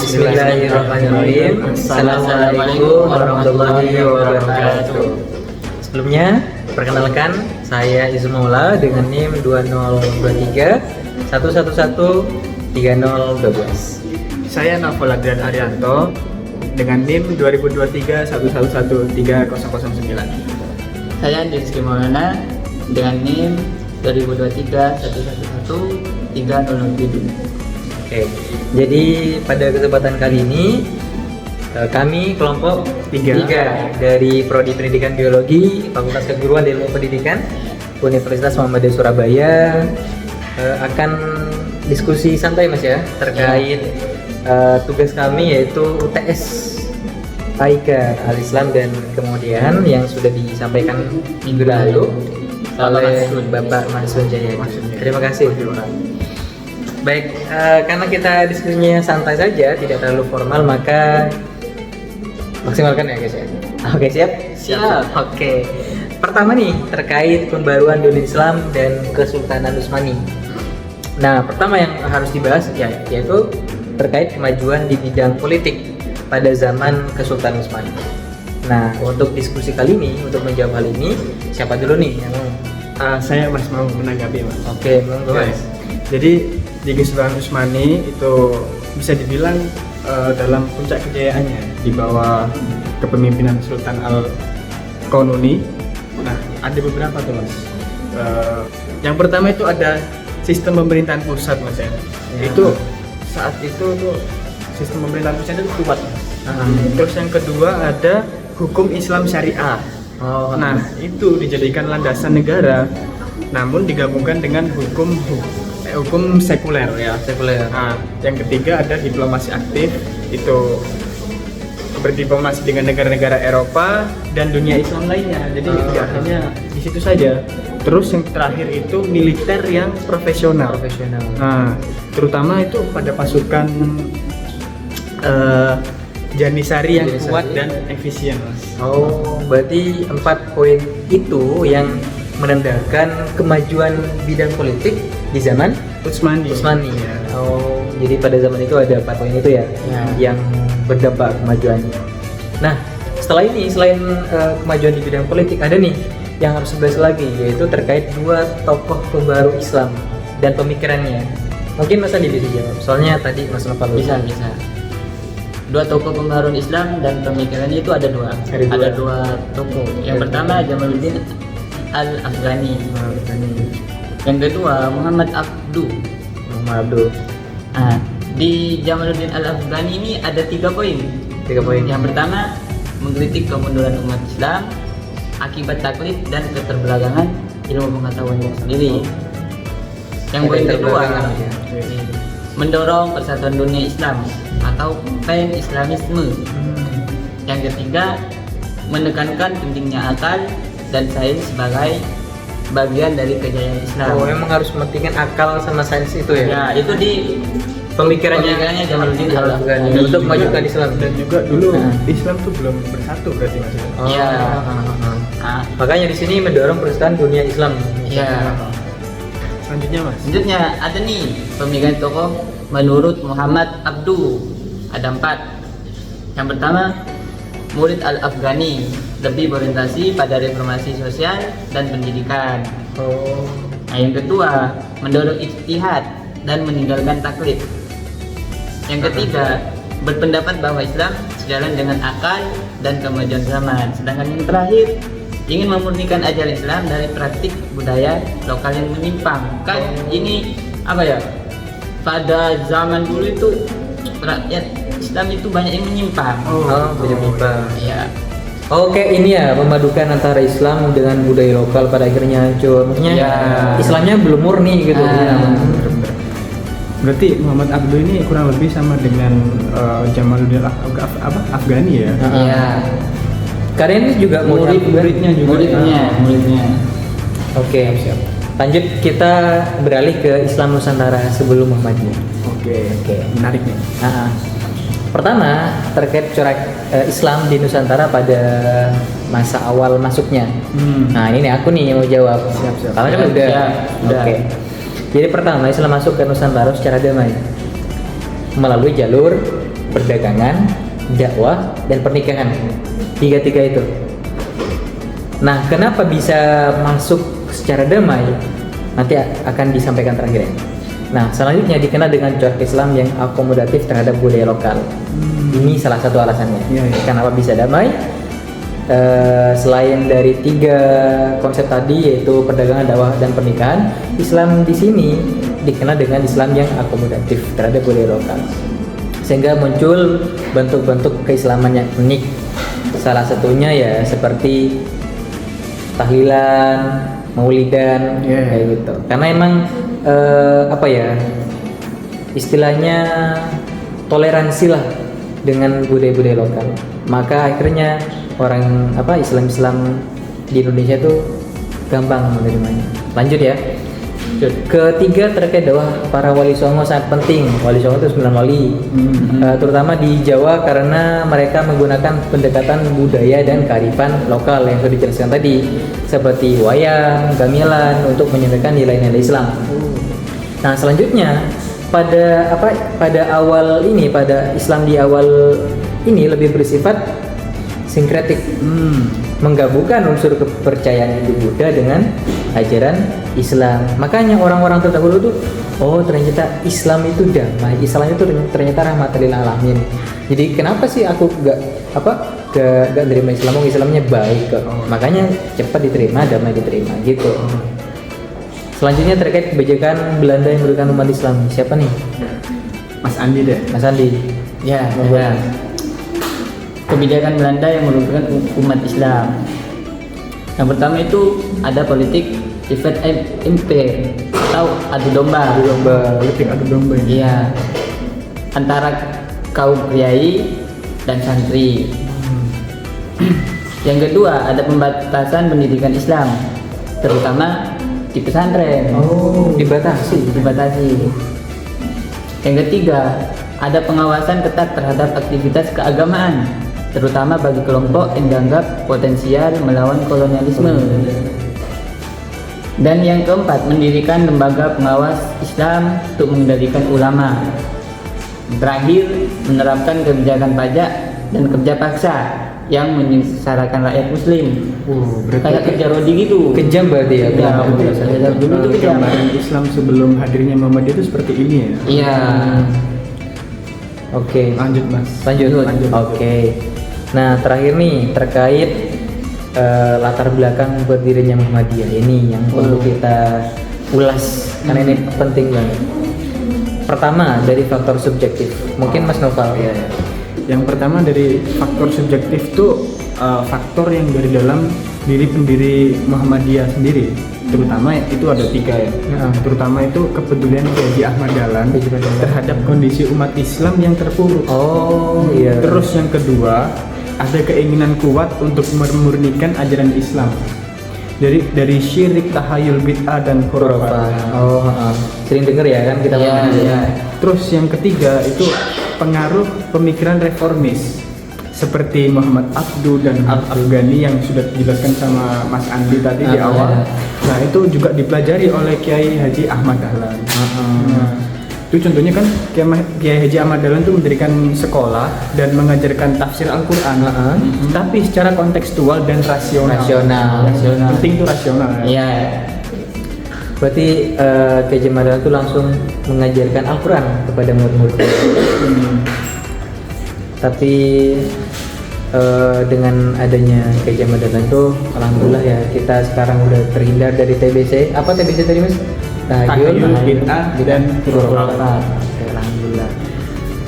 Bismillahirrahmanirrahim. Assalamualaikum warahmatullahi wabarakatuh. Sebelumnya, perkenalkan saya Izul Maula dengan NIM 2023 111 3012. Saya Naufal Adrian Arianto dengan NIM 2023 111 3009. Saya Rizky Maulana dengan NIM 2023 111 3007. Oke, jadi pada kesempatan kali ini kami kelompok 3 dari Prodi Pendidikan Biologi Fakultas Keguruan dan Ilmu Pendidikan Universitas Muhammadiyah Surabaya akan diskusi santai Mas ya terkait tugas kami yaitu UTS Aika Al-Islam dan kemudian yang sudah disampaikan minggu lalu oleh Bapak Mansun Jaya. Terima kasih. Baik, karena kita diskusinya santai saja, tidak terlalu formal, maka maksimalkan ya guys ya. Oke, siap? Siap. Oke. Pertama nih, terkait pembaruan dunia Islam dan Kesultanan Utsmani. Nah, pertama yang harus dibahas ya, yaitu terkait kemajuan di bidang politik pada zaman Kesultanan Utsmani. Nah, untuk diskusi kali ini, untuk menjawab hal ini, siapa dulu nih yang Saya mau menanggapi Mas. Oke, monggo Mas. Jadi di Kesultanan Utsmani itu bisa dibilang dalam puncak kejayaannya di bawah kepemimpinan Sultan Al-Qanuni. Nah, ada beberapa tuh Mas. Yang pertama itu ada sistem pemerintahan pusat Mas ya. Itu saat itu tuh sistem pemerintahan pusat itu kuat. Terus yang kedua ada hukum Islam syariah. Nah, itu dijadikan landasan negara, namun digabungkan dengan hukum sekuler ya. Sekuler. Nah, yang ketiga ada diplomasi aktif, itu berdiplomasi dengan negara-negara Eropa dan dunia Islam lainnya. Jadi tidak hanya di situ saja. Terus yang terakhir itu militer yang profesional. Nah, terutama itu pada pasukan Janisari yang kuat dan efisien, Mas. Oh, berarti 4 poin itu yang menandakan kemajuan bidang politik di zaman Utsmani. Ya. Oh, jadi pada zaman itu ada 4 poin itu ya, yang berdampak kemajuan. Nah, setelah ini selain kemajuan di bidang politik ada nih yang harus dibahas lagi, yaitu terkait 2 tokoh pembaru Islam dan pemikirannya. Mungkin Mas Andi bisa jawab. Soalnya tadi Mas Nopal Bisa. 2 tokoh pembaruan Islam dan pemikirannya itu ada 2. Ada 2 tokoh. Yang pertama Jamaluddin Al-Afghani. Yang kedua Muhammad Abduh. Nah, di Jamaluddin Al-Afghani ini ada 3 poin. 3 poin. Yang pertama mengkritik kemunduran umat Islam akibat taklid dan keterbelakangan ilmu pengetahuan itu sendiri. Yang poin kedua mendorong persatuan dunia Islam atau pan-Islamisme. Yang ketiga menekankan pentingnya akal dan sains sebagai bagian dari kejayaan Islam. Oh, memang harus mementingkan akal sama sains itu ya? Ya, itu di pemikirannya Jamaluddin Al-Afghani untuk memajukan Islam. Dan juga dulu Islam tuh belum bersatu berarti Mas. Iya. Makanya di sini mendorong persatuan dunia Islam. Iya. Selanjutnya Mas. Selanjutnya ada nih pemikiran tokoh menurut Muhammad Abduh. Ada 4. Yang pertama, murid Al-Afghani lebih berorientasi pada reformasi sosial dan pendidikan. Nah, yang kedua, mendorong ijtihad dan meninggalkan taklid. Yang ketiga, berpendapat bahwa Islam sejalan dengan akal dan kemajuan zaman. Sedangkan yang terakhir, ingin memurnikan ajaran Islam dari praktik budaya lokal yang menyimpang. Kan ini apa ya? Pada zaman dulu itu rakyat Islam itu banyak yang menyimpang. Menyimpang. Iya. Oke, ini ya memadukan antara Islam dengan budaya lokal pada akhirnya hancur. Maksudnya Islamnya belum murni gitu. Berarti Muhammad Abduh ini kurang lebih sama dengan Jamaluddin Afghani ya? Iya. Karena ini juga muridnya. Oke, siap. Lanjut, kita beralih ke Islam Nusantara sebelum Muhammadiyah. Oke. Menarik nih. Pertama, terkait corak Islam di Nusantara pada masa awal masuknya. Nah, ini aku nih yang mau jawab. Siap. Kamu kan udah. Oke. Jadi pertama, Islam masuk ke Nusantara secara damai melalui jalur perdagangan, dakwah, dan pernikahan. Tiga-tiga itu. Nah, kenapa bisa masuk secara damai? Nanti akan disampaikan terakhir ya. Nah, selanjutnya dikenal dengan corak Islam yang akomodatif terhadap budaya lokal. Ini salah satu alasannya. Kenapa bisa damai? Selain dari 3 konsep tadi, yaitu perdagangan, dakwah, dan pernikahan, Islam di sini dikenal dengan Islam yang akomodatif terhadap budaya lokal, sehingga muncul bentuk-bentuk keislaman yang unik. Salah satunya ya seperti tahlilan, maulidan, kayak gitu. Karena emang istilahnya toleransi lah dengan budaya-budaya lokal. Maka akhirnya orang Islam di Indonesia tuh gampang menerimanya. Lanjut ya. Ketiga, terkait dakwah para wali songo sangat penting. Wali songo itu 9 wali, terutama di Jawa karena mereka menggunakan pendekatan budaya dan kearifan lokal yang sudah dijelaskan tadi, seperti wayang, gamelan untuk menyampaikan nilai-nilai Islam. Nah, selanjutnya pada Islam di awal ini lebih bersifat sinkretik, menggabungkan unsur kepercayaan Hindu Buddha dengan ajaran Islam. Makanya orang-orang terdahulu tuh, ternyata Islam itu damai, Islam itu ternyata rahmatan lil alamin. Jadi kenapa sih aku gak nerima Islam? Islamnya baik kok. Makanya cepat diterima, damai diterima gitu. Selanjutnya terkait kebijakan Belanda yang merugikan umat Islam. Siapa nih? Mas Andi deh. Mas Andi. Ya. Kebijakan Belanda yang merugikan umat Islam. Yang pertama itu ada politik divide and impere atau adu domba. Politik adu domba. Iya. Antara kaum priai dan santri. Yang kedua ada pembatasan pendidikan Islam, terutama di pesantren. Dibatasi. Yang ketiga ada pengawasan ketat terhadap aktivitas keagamaan, terutama bagi kelompok yang dianggap potensial melawan kolonialisme. Dan yang keempat, mendirikan lembaga pengawas Islam untuk mengendalikan ulama. Terakhir, menerapkan kebijakan pajak dan kerja paksa yang menyengsarakan rakyat muslim. Kayak kerja rodi gitu. Kejam berarti ya. Dulu tuh kejam. Gambaran Islam sebelum hadirnya Muhammadiyah itu seperti ini ya. Iya. Oke. Lanjut Mas. Lanjut. Oke. Nah, terakhir nih terkait latar belakang berdirinya Muhammadiyah ini yang perlu kita ulas karena ini penting banget. Pertama, dari faktor subjektif. Mungkin Mas Noval ya. Yang pertama dari faktor subjektif tuh faktor yang dari dalam diri pendiri Muhammadiyah sendiri. Terutama itu ada 3 ya. Terutama itu kepedulian Haji Ahmad Dahlan terhadap kondisi umat Islam yang terpuruk. Terus yang kedua, ada keinginan kuat untuk memurnikan ajaran Islam dari syirik, tahayul, bid'ah, dan khurafat. Sering denger ya kan kita. Terus yang ketiga itu pengaruh pemikiran reformis seperti Muhammad Abduh dan Al-Afghani yang sudah dijelaskan sama Mas Andi tadi di awal. Nah, itu juga dipelajari oleh Kiai Haji Ahmad Dahlan. Itu contohnya kan Kiai Haji Ahmad Dahlan itu mendirikan sekolah dan mengajarkan tafsir Al-Quran, tapi secara kontekstual dan rasional. Penting itu rasional. Iya. Berarti Kiai Haji Ahmad Dahlan itu langsung mengajarkan Al-Quran kepada murid-murid. Tapi dengan adanya Kiai Haji Ahmad Dahlan itu, alhamdulillah ya kita sekarang udah terhindar dari TBC. Apa TBC tadi Mas? Tahayul, bid'ah, dan khurafat. Alhamdulillah.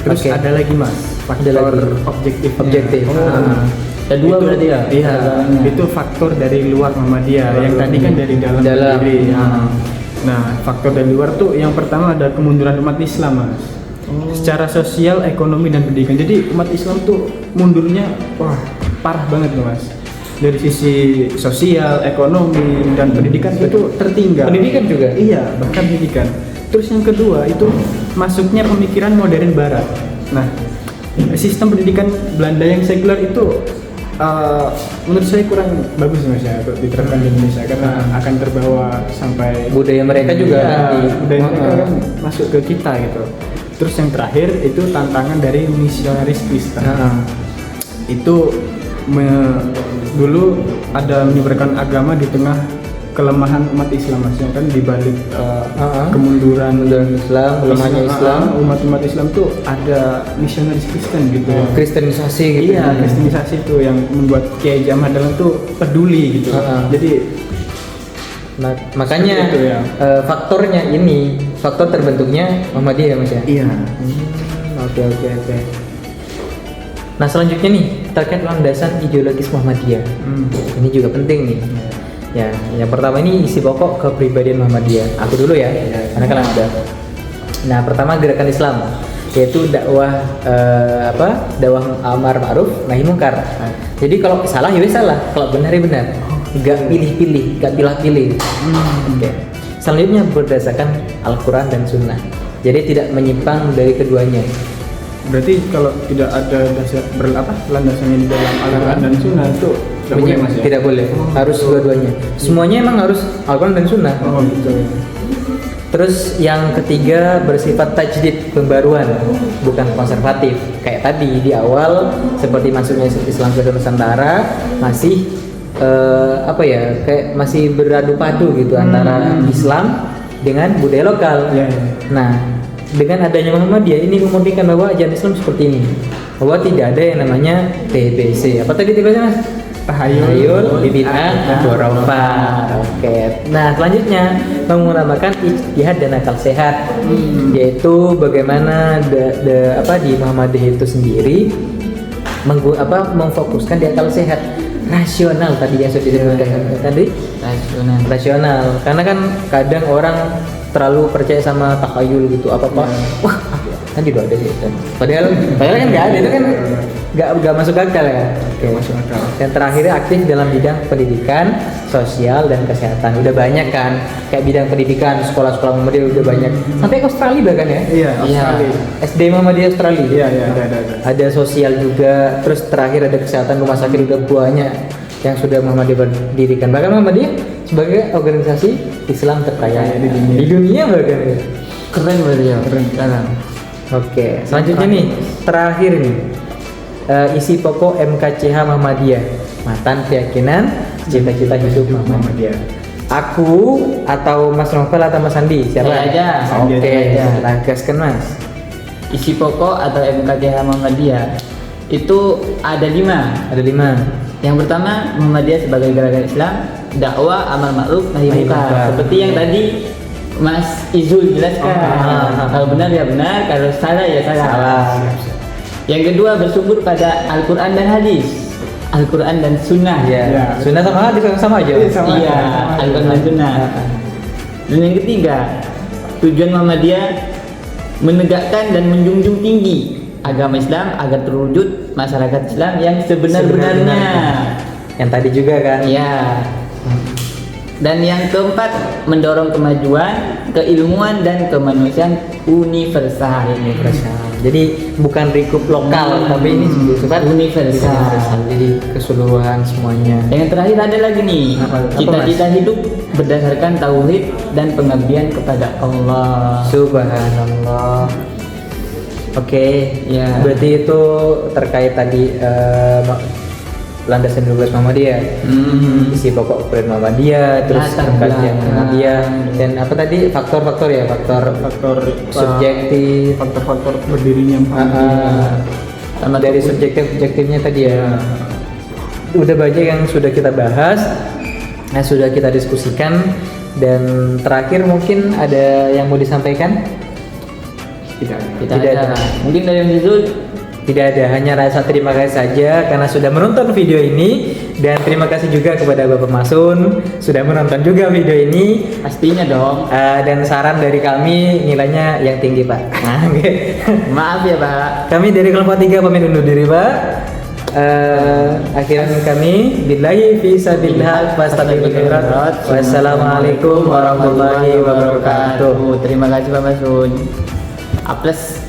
Terus ada lagi Mas, faktor objektif. Ada 2 berarti ya? Iya, itu faktor dari luar Muhammadiyah. Yang tadi kan dari dalam sendiri. Nah, faktor dari luar tuh yang pertama ada kemunduran umat Islam Mas. Secara sosial, ekonomi, dan pendidikan. Jadi umat Islam tuh mundurnya parah banget loh Mas. Dari sisi sosial, ekonomi, dan pendidikan itu tertinggal. Pendidikan juga? Iya, bahkan pendidikan. Terus yang kedua itu masuknya pemikiran modern Barat. Nah, sistem pendidikan Belanda yang sekuler itu menurut saya kurang bagus Mas ya untuk diterapkan di Indonesia karena akan terbawa sampai budaya mereka juga nanti. Budaya mereka kan masuk ke kita gitu. Terus yang terakhir itu tantangan dari misionaris Kristen. Itu dulu ada menyebarkan agama di tengah kelemahan umat Islam, maksudnya kan di balik kemunduran Islam, lemahnya Islam, umat Islam tuh ada misionaris Kristen gitu. Kristenisasi gitu. Iya, kristenisasi itu yang membuat Kiai Jamal Dahlan tuh peduli gitu. Jadi makanya itu ya. faktornya ini, faktor terbentuknya Muhammadiyah ya Mas ya. Iya. Oke. Nah selanjutnya nih terkait landasan ideologis Muhammadiyah. Ini juga penting nih. Ya, yang pertama ini isi pokok kepribadian Muhammadiyah. Aku dulu ya, karena kan ada. Nah pertama gerakan Islam, yaitu dakwah dakwah amar ma'ruf nahi munkar. Jadi kalau salah ya salah, kalau benar ya benar. Gak pilih-pilih, gak pilih-pilih. Oke. Selanjutnya berdasarkan Al-Quran dan Sunnah. Jadi tidak menyimpang dari keduanya. Berarti kalau tidak ada dasar landasannya di dalam Al-Quran dan Sunnah itu tidak boleh Mas ya? Tidak boleh, harus dua-duanya. Semuanya emang harus Al-Quran dan Sunnah. Oh gitu. Terus yang ketiga bersifat tajdid, pembaruan, bukan konservatif. Kayak tadi di awal seperti masuknya Islam ke Nusantara masih kayak masih beradu padu gitu antara Islam dengan budaya lokal. Nah, dengan adanya Muhammadiyah ini membuktikan bahwa ajaran Islam seperti ini, bahwa tidak ada yang namanya TBC. Apa tadi TBC Mas? Tahayul, bid'ah, khurafat. Oke. Nah, selanjutnya mengutamakan ijtihad dan akal sehat, yaitu bagaimana di Muhammadiyah itu sendiri memfokuskan di akal sehat, rasional tadi yang sudah disebutkan tadi. Rasional. Karena kan kadang orang terlalu percaya sama takhayul gitu, wah kan juga ada sih kan. Padahal kan nggak ada, itu kan nggak masuk akal ya. Oke, masuk akal. Dan terakhir aktif dalam bidang pendidikan, sosial dan kesehatan. Udah banyak kan, kayak bidang pendidikan, sekolah-sekolah Muhammadiyah udah banyak. Sampai ke Australia bahkan ya. Iya, Australia. SD Muhammadiyah Australia. Iya, ada. Ada sosial juga, terus terakhir ada kesehatan, rumah sakit udah banyak yang sudah Muhammadiyah berdirikan. Bahkan Muhammadiyah sebagai organisasi Islam terkaya di dunia bahkan. Keren berarti ya. Keren. Oke, selanjutnya nih, terakhir nih, isi pokok MKCH Muhammadiyah, matan keyakinan, cita-cita hidup Muhammadiyah. Aku atau Mas Novel atau Mas Andi? Siapa? Saya aja. Oke, gaskan Mas. Isi pokok atau MKCH Muhammadiyah itu ada 5. Ada 5. Yang pertama, Muhammadiyah sebagai gerakan Islam, dakwah amar ma'ruf nahi munkar. Seperti yang tadi Mas Izul jelaskan. Kalau benar ya benar, kalau salah ya salah. Yang kedua, bersumber pada Al-Quran dan hadis, Al-Quran dan Sunnah. Ya. Sunnah sama hadis sama aja. Iya, Al-Quran dan Sunnah. Dan yang ketiga, tujuan Muhammadiyah menegakkan dan menjunjung tinggi agama Islam agar terwujud masyarakat Islam yang sebenar-benarnya. Yang tadi juga kan? Iya. Dan yang keempat, mendorong kemajuan, keilmuan dan kemanusiaan universal. Jadi bukan lingkup lokal, tapi ini bersifat universal. Jadi keseluruhan semuanya. Yang terakhir ada lagi nih, cita-cita hidup berdasarkan tauhid dan pengabdian kepada Allah. Subhanallah. Oke, ya. Berarti itu terkait tadi landasan 12 Muhammadiyah, isi pokok brand Muhammadiyah, terus kajian Muhammadiyah, dan apa tadi faktor-faktor ya, faktor subjektif, faktor berdirinya Muhammadiyah. Dari subjektifnya tadi ya. Udah banyak yang sudah kita bahas, yang sudah kita diskusikan, dan terakhir mungkin ada yang mau disampaikan? Tidak ada. Mungkin dari Mas Izul? Tidak ada, hanya rasa terima kasih saja karena sudah menonton video ini, dan terima kasih juga kepada Bapak Masun sudah menonton juga video ini. Pastinya dong. Dan saran dari kami nilainya yang tinggi Pak. Maaf ya Pak. Kami dari kelompok 3 pamit undur diri Pak. Akhiran kami billahi fi sabilillah fastabiqul khairat. Wassalamualaikum warahmatullahi wabarakatuh. Terima kasih Pak Masun. A plus